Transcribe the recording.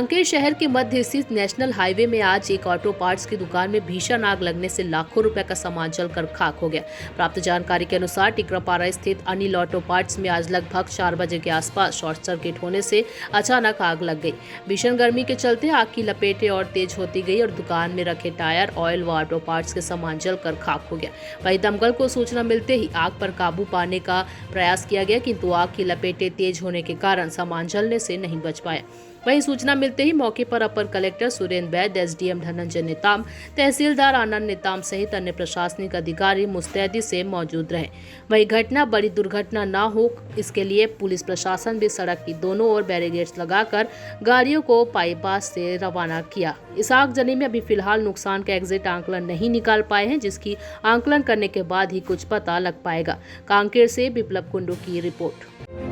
कांकेर शहर के मध्य स्थित नेशनल हाईवे में आज एक ऑटो पार्ट्स की दुकान में भीषण आग लगने से लाखों रुपए का सामान जलकर खाक हो गया। प्राप्त जानकारी के अनुसार टिकरापारा स्थित अनिल ऑटो पार्ट्स में आज लगभग 4 बजे के आसपास शॉर्ट सर्किट होने से अचानक आग लग गई। भीषण गर्मी के चलते आग की लपेटें और तेज होती गई और दुकान में रखे टायर, ऑयल व ऑटो पार्ट्स के सामान जलकर खाक हो गया। वहीं दमकल को सूचना मिलते ही आग पर काबू पाने का प्रयास किया गया, किंतु आग की लपेटें तेज होने के कारण सामान जलने से नहीं बच पाया। वहीं सूचना मिलते ही मौके पर अपर कलेक्टर सुरेंद्र वैद्य, एसडीएम धनंजय नेताम, तहसीलदार आनंद नेताम सहित अन्य प्रशासनिक अधिकारी मुस्तैदी से मौजूद रहे। वहीं घटना बड़ी दुर्घटना न हो, इसके लिए पुलिस प्रशासन भी सड़क की दोनों ओर बैरिकेड्स लगाकर गाड़ियों को बाईपास से रवाना किया। इस आगजनी में अभी फिलहाल नुकसान का एग्जिट आंकलन नहीं निकाल पाए हैं, जिसकी आंकलन करने के बाद ही कुछ पता लग पाएगा। कांकेर से बिप्लब कुंडू की रिपोर्ट।